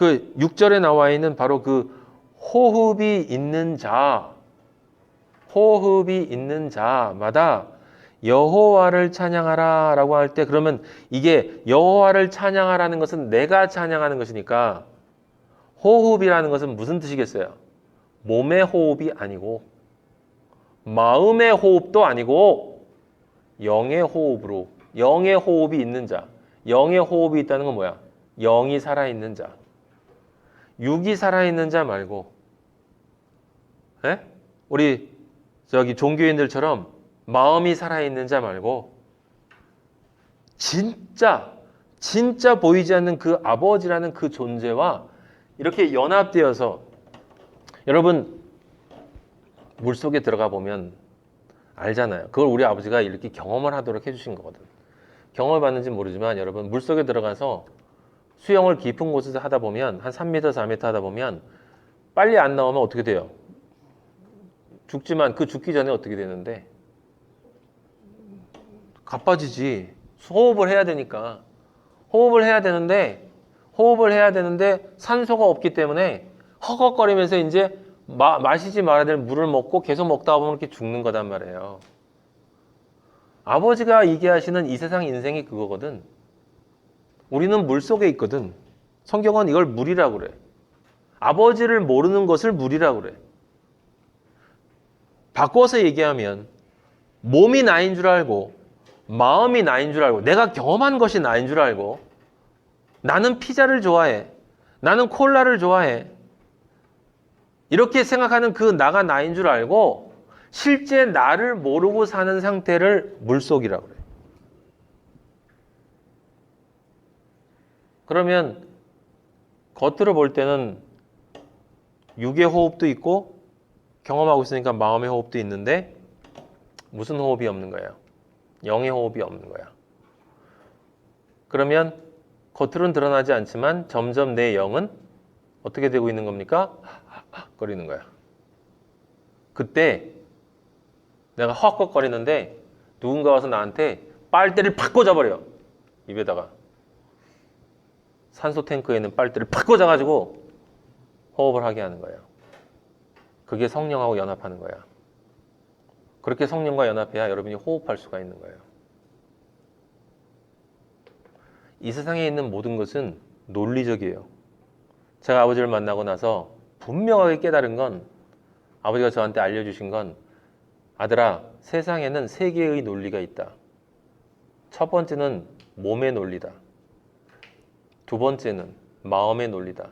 그 6절에 나와 있는 바로 그 호흡이 있는 자, 호흡이 있는 자마다 여호와를 찬양하라 라고 할 때, 그러면 이게 여호와를 찬양하라는 것은 내가 찬양하는 것이니까 호흡이라는 것은 무슨 뜻이겠어요? 몸의 호흡이 아니고 마음의 호흡도 아니고 영의 호흡으로, 영의 호흡이 있는 자. 영의 호흡이 있다는 건 뭐야? 영이 살아있는 자. 육이 살아있는 자 말고, 에? 우리 저기 종교인들처럼 마음이 살아있는 자 말고 진짜 보이지 않는 그 아버지라는 그 존재와 이렇게 연합되어서, 여러분 물속에 들어가 보면 알잖아요. 그걸 우리 아버지가 이렇게 경험을 하도록 해주신 거거든. 경험을 받는지 모르지만 여러분 물속에 들어가서 수영을 깊은 곳에서 하다 보면 한 3m, 4m 하다 보면 빨리 안 나오면 어떻게 돼요? 죽지만 그 죽기 전에 어떻게 되는데? 가빠지지. 호흡을 해야 되니까. 호흡을 해야 되는데 산소가 없기 때문에 허걱거리면서 이제 마시지 말아야 될 물을 먹고 계속 먹다 보면 이렇게 죽는 거단 말이에요. 아버지가 얘기하시는 이 세상 인생이 그거거든. 우리는 물 속에 있거든. 성경은 이걸 물이라고 그래. 아버지를 모르는 것을 물이라고 그래. 바꿔서 얘기하면 몸이 나인 줄 알고 마음이 나인 줄 알고 내가 경험한 것이 나인 줄 알고 나는 피자를 좋아해. 나는 콜라를 좋아해. 이렇게 생각하는 그 나가 나인 줄 알고 실제 나를 모르고 사는 상태를 물속이라고 그래. 그러면 겉으로 볼 때는 육의 호흡도 있고 경험하고 있으니까 마음의 호흡도 있는데 무슨 호흡이 없는 거예요? 영의 호흡이 없는 거야. 그러면 겉으로는 드러나지 않지만 점점 내 영은 어떻게 되고 있는 겁니까? 거리는 거야. 그때 내가 헉헉거리는데 누군가 와서 나한테 빨대를 팍 꽂아버려. 입에다가. 산소 탱크에 있는 빨대를 팍 꽂아가지고 호흡을 하게 하는 거예요. 그게 성령하고 연합하는 거야. 그렇게 성령과 연합해야 여러분이 호흡할 수가 있는 거예요. 이 세상에 있는 모든 것은 논리적이에요. 제가 아버지를 만나고 나서 분명하게 깨달은 건, 아버지가 저한테 알려주신 건, 아들아, 세상에는 세 개의 논리가 있다. 첫 번째는 몸의 논리다. 두 번째는 마음의 논리다.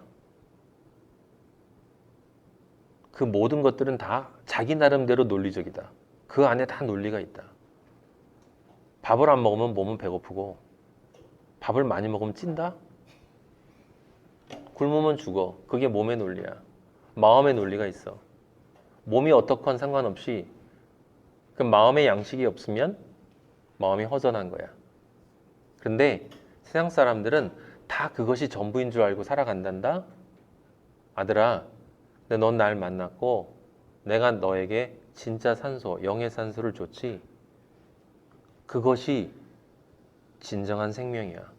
그 모든 것들은 다 자기 나름대로 논리적이다. 그 안에 다 논리가 있다. 밥을 안 먹으면 몸은 배고프고 밥을 많이 먹으면 찐다? 굶으면 죽어. 그게 몸의 논리야. 마음의 논리가 있어. 몸이 어떻건 상관없이 그 마음의 양식이 없으면 마음이 허전한 거야. 그런데 세상 사람들은 다 그것이 전부인 줄 알고 살아간단다? 아들아, 근데 넌 날 만났고 내가 너에게 진짜 산소, 영의 산소를 줬지. 그것이 진정한 생명이야.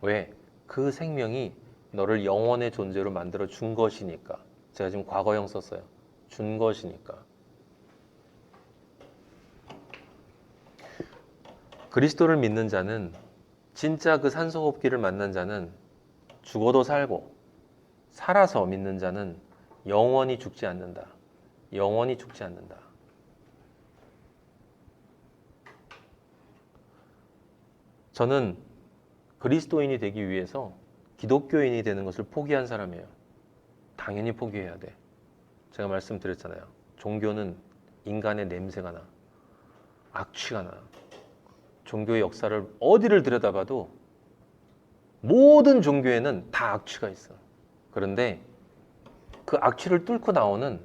왜? 그 생명이 너를 영원의 존재로 만들어 준 것이니까. 제가 지금 과거형 썼어요. 준 것이니까. 그리스도를 믿는 자는, 진짜 그 산소호흡기를 만난 자는 죽어도 살고 살아서 믿는 자는 영원히 죽지 않는다. 영원히 죽지 않는다. 저는 그리스도인이 되기 위해서 기독교인이 되는 것을 포기한 사람이에요. 당연히 포기해야 돼. 제가 말씀드렸잖아요. 종교는 인간의 냄새가 나. 악취가 나. 종교의 역사를 어디를 들여다봐도 모든 종교에는 다 악취가 있어. 그런데 그 악취를 뚫고 나오는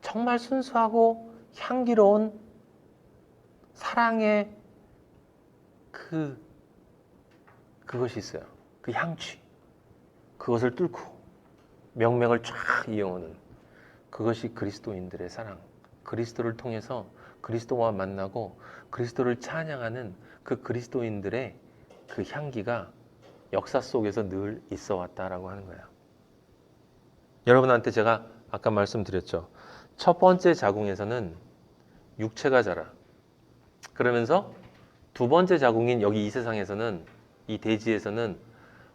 정말 순수하고 향기로운 사랑의 그것이 있어요. 그 향취. 그것을 뚫고 명맥을 쫙 이어오는 그것이 그리스도인들의 사랑. 그리스도를 통해서 그리스도와 만나고 그리스도를 찬양하는 그 그리스도인들의 그 향기가 역사 속에서 늘 있어 왔다라고 하는 거야. 여러분한테 제가 아까 말씀드렸죠. 첫 번째 자궁에서는 육체가 자라. 그러면서 두 번째 자궁인 여기 이 세상에서는, 이 대지에서는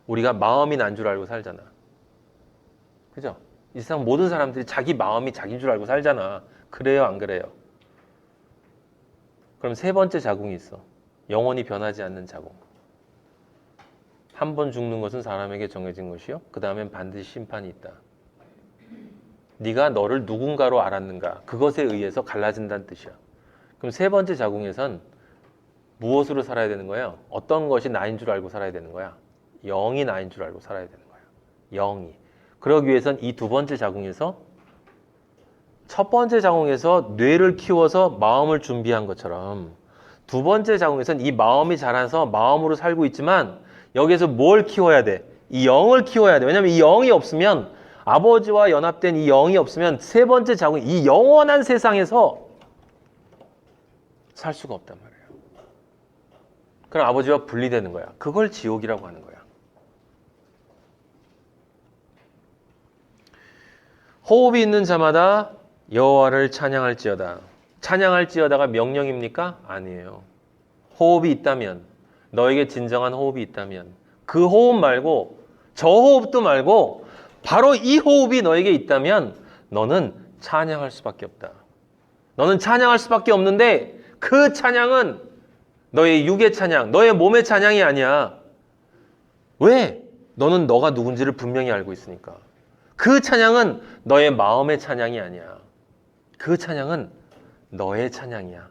우리가 마음이 난 줄 알고 살잖아. 그죠? 이 세상 모든 사람들이 자기 마음이 자기인 줄 알고 살잖아. 그래요, 안 그래요? 그럼 세 번째 자궁이 있어. 영원히 변하지 않는 자궁. 한 번 죽는 것은 사람에게 정해진 것이요. 그 다음엔 반드시 심판이 있다. 네가 너를 누군가로 알았는가, 그것에 의해서 갈라진다는 뜻이야. 그럼 세 번째 자궁에선 무엇으로 살아야 되는 거예요? 어떤 것이 나인 줄 알고 살아야 되는 거야? 영이 나인 줄 알고 살아야 되는 거야. 영이. 그러기 위해선 이 두 번째 자궁에서, 첫 번째 자궁에서 뇌를 키워서 마음을 준비한 것처럼 두 번째 자궁에선 이 마음이 자라서 마음으로 살고 있지만 여기에서 뭘 키워야 돼? 이 영을 키워야 돼. 왜냐면 이 영이 없으면, 아버지와 연합된 이 영이 없으면 세 번째 자궁, 이 영원한 세상에서 살 수가 없단 말이에요. 그럼 아버지와 분리되는 거야. 그걸 지옥이라고 하는 거야. 호흡이 있는 자마다 여호와를 찬양할지어다. 찬양할지어다가 명령입니까? 아니에요. 호흡이 있다면, 너에게 진정한 호흡이 있다면, 그 호흡 말고 저 호흡도 말고 바로 이 호흡이 너에게 있다면 너는 찬양할 수밖에 없다. 너는 찬양할 수밖에 없는데 그 찬양은 너의 육의 찬양, 너의 몸의 찬양이 아니야. 왜? 너는 너가 누군지를 분명히 알고 있으니까. 그 찬양은 너의 마음의 찬양이 아니야. 그 찬양은 너의 찬양이야.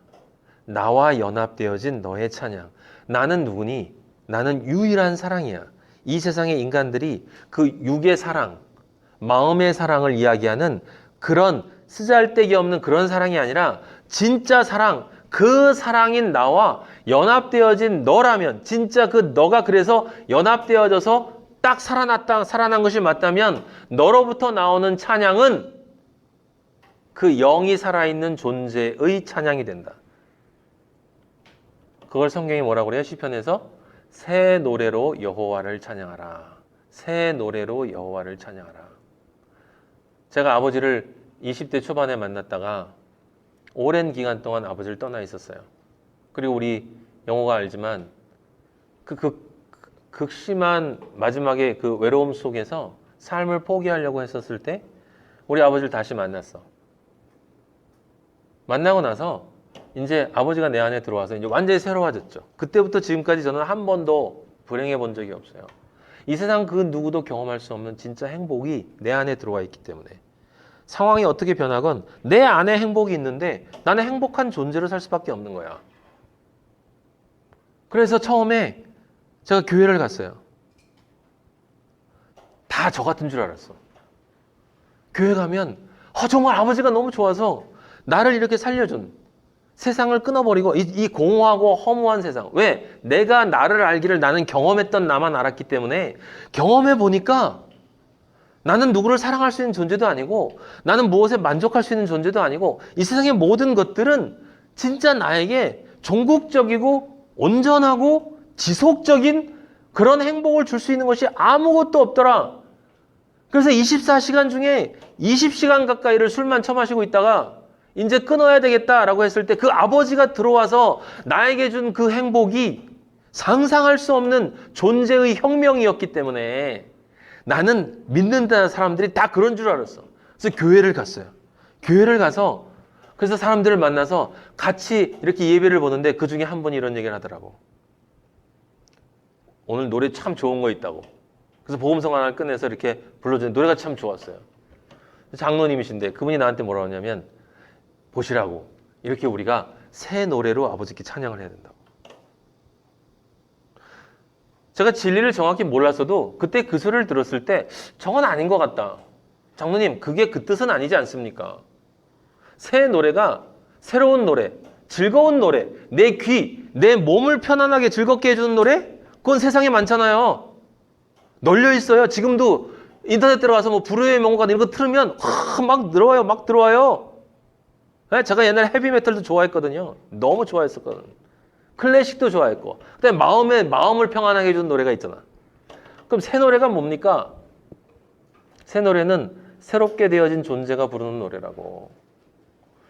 나와 연합되어진 너의 찬양. 나는 누구니? 나는 유일한 사랑이야. 이 세상의 인간들이 그 육의 사랑, 마음의 사랑을 이야기하는 그런 쓰잘데기 없는 그런 사랑이 아니라 진짜 사랑, 그 사랑인 나와 연합되어진 너라면, 진짜 그 너가 그래서 연합되어져서 딱 살아난 것이 맞다면 너로부터 나오는 찬양은 그 영이 살아있는 존재의 찬양이 된다. 그걸 성경이 뭐라고 그래요? 시편에서 새 노래로 여호와를 찬양하라. 새 노래로 여호와를 찬양하라. 제가 아버지를 20대 초반에 만났다가 오랜 기간 동안 아버지를 떠나 있었어요. 그리고 우리 영호가 알지만 극심한 마지막에 그 외로움 속에서 삶을 포기하려고 했었을 때 우리 아버지를 다시 만났어. 만나고 나서 이제 아버지가 내 안에 들어와서 이제 완전히 새로워졌죠. 그때부터 지금까지 저는 한 번도 불행해 본 적이 없어요. 이 세상 그 누구도 경험할 수 없는 진짜 행복이 내 안에 들어와 있기 때문에 상황이 어떻게 변하건 내 안에 행복이 있는데 나는 행복한 존재로 살 수밖에 없는 거야. 그래서 처음에 제가 교회를 갔어요. 다 저 같은 줄 알았어. 교회 가면 정말 아버지가 너무 좋아서 나를 이렇게 살려준, 세상을 끊어버리고 이 공허하고 허무한 세상. 왜? 내가 나를 알기를 나는 경험했던 나만 알았기 때문에 경험해 보니까 나는 누구를 사랑할 수 있는 존재도 아니고 나는 무엇에 만족할 수 있는 존재도 아니고 이 세상의 모든 것들은 진짜 나에게 종국적이고 온전하고 지속적인 그런 행복을 줄 수 있는 것이 아무것도 없더라. 그래서 24시간 중에 20시간 가까이를 술만 처마시고 있다가 이제 끊어야 되겠다라고 했을 때 그 아버지가 들어와서 나에게 준 그 행복이 상상할 수 없는 존재의 혁명이었기 때문에 나는 믿는다는 사람들이 다 그런 줄 알았어. 그래서 교회를 갔어요. 교회를 가서 그래서 사람들을 만나서 같이 이렇게 예배를 보는데 그 중에 한 분이 이런 얘기를 하더라고. 오늘 노래 참 좋은 거 있다고. 그래서 복음성 하나를 꺼내서 이렇게 불러주는데 노래가 참 좋았어요. 장로님이신데 그분이 나한테 뭐라고 하냐면 보시라고. 이렇게 우리가 새 노래로 아버지께 찬양을 해야 된다고. 제가 진리를 정확히 몰랐어도 그때 그 소리를 들었을 때 저건 아닌 것 같다. 장로님, 그게 그 뜻은 아니지 않습니까? 새 노래가 새로운 노래, 즐거운 노래, 내 귀, 내 몸을 편안하게 즐겁게 해주는 노래? 그건 세상에 많잖아요. 널려 있어요. 지금도 인터넷 들어가서 뭐 불후의 명곡 이런 거 틀으면 막 들어와요. 막 들어와요. 제가 옛날에 헤비메탈도 좋아했거든요. 너무 좋아했었거든. 클래식도 좋아했고. 그다음에 마음을 평안하게 해주는 노래가 있잖아. 그럼 새 노래가 뭡니까? 새 노래는 새롭게 되어진 존재가 부르는 노래라고.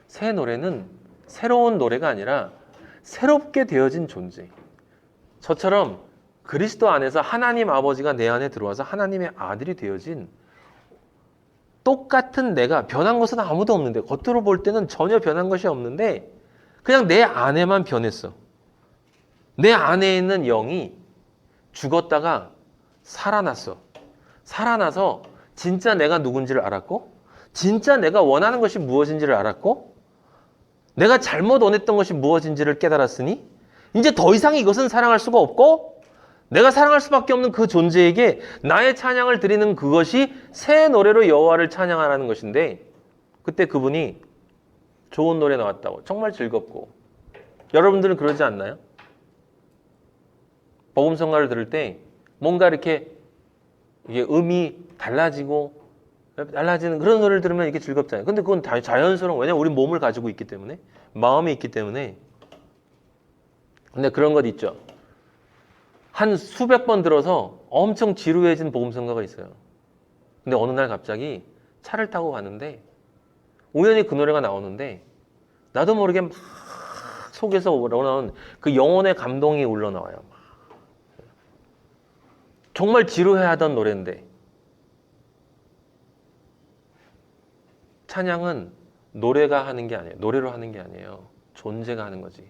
새 노래는 새로운 노래가 아니라 새롭게 되어진 존재. 저처럼 그리스도 안에서 하나님 아버지가 내 안에 들어와서 하나님의 아들이 되어진 똑같은 내가, 변한 것은 아무도 없는데, 겉으로 볼 때는 전혀 변한 것이 없는데 그냥 내 안에만 변했어. 내 안에 있는 영이 죽었다가 살아났어. 살아나서 진짜 내가 누군지를 알았고, 진짜 내가 원하는 것이 무엇인지를 알았고, 내가 잘못 원했던 것이 무엇인지를 깨달았으니 이제 더 이상 이것은 사랑할 수가 없고, 내가 사랑할 수밖에 없는 그 존재에게 나의 찬양을 드리는 그것이 새 노래로 여호와를 찬양하라는 것인데, 그때 그분이 좋은 노래 나왔다고 정말 즐겁고. 여러분들은 그러지 않나요? 복음성가를 들을 때 뭔가 이렇게 이게 음이 달라지는 그런 노래를 들으면 이게 즐겁잖아요. 근데 그건 자연스러운, 왜냐면 우리 몸을 가지고 있기 때문에, 마음이 있기 때문에. 근데 그런 것 있죠. 한 수백 번 들어서 엄청 지루해진 복음성가가 있어요. 근데 어느 날 갑자기 차를 타고 가는데 우연히 그 노래가 나오는데 나도 모르게 막 속에서 올라오는 그 영혼의 감동이 올라나와요. 정말 지루해하던 노래인데. 찬양은 노래가 하는 게 아니에요. 노래로 하는 게 아니에요. 존재가 하는 거지.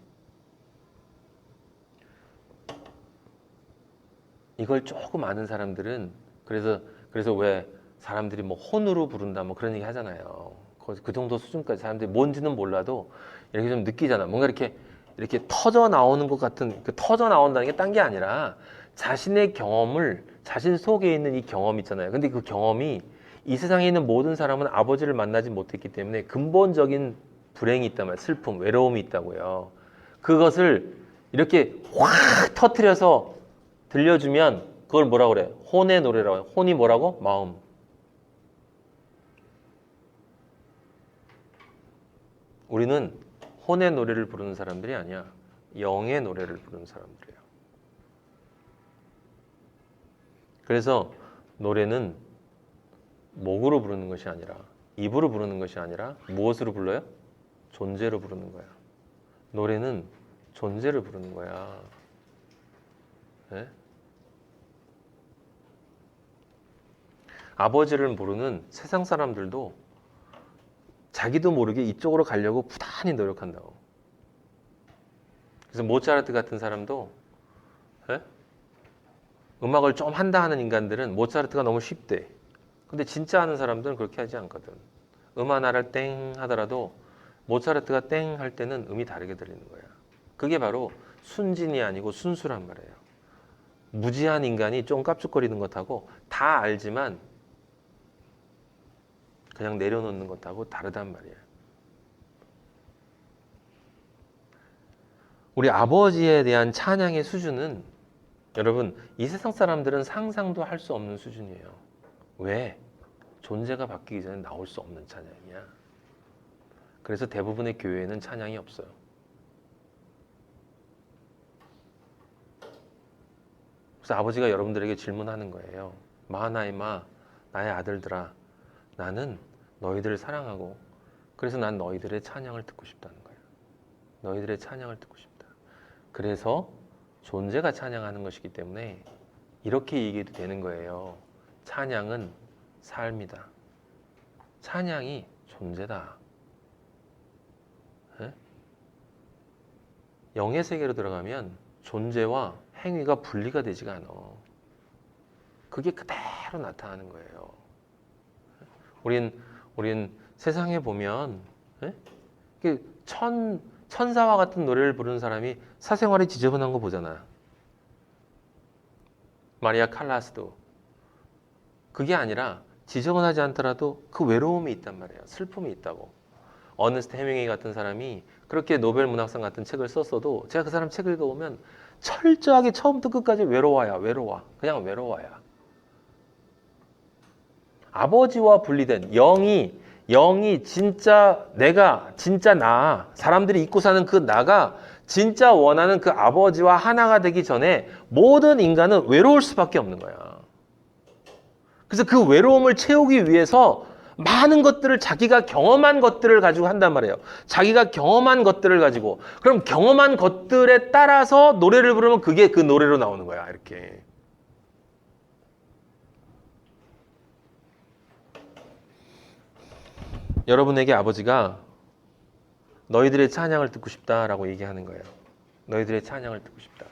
이걸 조금 아는 사람들은 그래서 왜 사람들이 뭐 혼으로 부른다 뭐 그런 얘기 하잖아요. 그 정도 수준까지 사람들이 뭔지는 몰라도 이렇게 좀 느끼잖아. 뭔가 이렇게 터져 나오는 것 같은, 그 터져 나온다는 게 딴 게 아니라 자신의 경험을, 자신 속에 있는 이 경험 있잖아요. 근데 그 경험이 이 세상에 있는 모든 사람은 아버지를 만나지 못했기 때문에 근본적인 불행이 있단 말이에요. 슬픔, 외로움이 있다고요. 그것을 이렇게 확 터뜨려서 들려주면 그걸 뭐라고 그래? 혼의 노래라고 해요. 혼이 뭐라고? 마음. 우리는 혼의 노래를 부르는 사람들이 아니야. 영의 노래를 부르는 사람들이에요. 그래서 노래는 목으로 부르는 것이 아니라, 입으로 부르는 것이 아니라 무엇으로 불러요? 존재로 부르는 거야. 노래는 존재를 부르는 거야. 네? 아버지를 모르는 세상 사람들도 자기도 모르게 이쪽으로 가려고 부단히 노력한다고. 그래서 모차르트 같은 사람도, 네? 음악을 좀 한다 하는 인간들은 모차르트가 너무 쉽대. 근데 진짜 하는 사람들은 그렇게 하지 않거든. 음 하나를 땡 하더라도 모차르트가 땡 할 때는 음이 다르게 들리는 거야. 그게 바로 순진이 아니고 순수란 말이에요. 무지한 인간이 좀 깝죽거리는 것하고 다 알지만 그냥 내려놓는 것하고 다르단 말이에요. 우리 아버지에 대한 찬양의 수준은, 여러분, 이 세상 사람들은 상상도 할 수 없는 수준이에요. 왜? 존재가 바뀌기 전에 나올 수 없는 찬양이야. 그래서 대부분의 교회에는 찬양이 없어요. 그래서 아버지가 여러분들에게 질문하는 거예요. 마하나이마, 나의 아들들아, 나는 너희들을 사랑하고 그래서 난 너희들의 찬양을 듣고 싶다는 거예요. 너희들의 찬양을 듣고 싶다. 그래서 존재가 찬양하는 것이기 때문에 이렇게 얘기해도 되는 거예요. 찬양은 삶이다. 찬양이 존재다. 네? 영의 세계로 들어가면 존재와 행위가 분리가 되지가 않아. 그게 그대로 나타나는 거예요. 우린 세상에 보면, 네? 천사와 같은 노래를 부르는 사람이 사생활이 지저분한 거 보잖아. 마리아 칼라스도. 그게 아니라 지저분하지 않더라도 그 외로움이 있단 말이에요. 슬픔이 있다고. 어너스트 해밍웨이 같은 사람이 그렇게 노벨 문학상 같은 책을 썼어도 제가 그 사람 책을 읽어보면 철저하게 처음부터 끝까지 외로워야. 그냥 외로워야. 아버지와 분리된 영이 진짜 내가, 진짜 나, 사람들이 잊고 사는 그 나가 진짜 원하는 그 아버지와 하나가 되기 전에 모든 인간은 외로울 수밖에 없는 거야. 그래서 그 외로움을 채우기 위해서 많은 것들을 자기가 경험한 것들을 가지고 한단 말이에요. 자기가 경험한 것들을 가지고. 그럼 경험한 것들에 따라서 노래를 부르면 그게 그 노래로 나오는 거야. 이렇게. 여러분에게 아버지가 너희들의 찬양을 듣고 싶다라고 얘기하는 거예요. 너희들의 찬양을 듣고 싶다.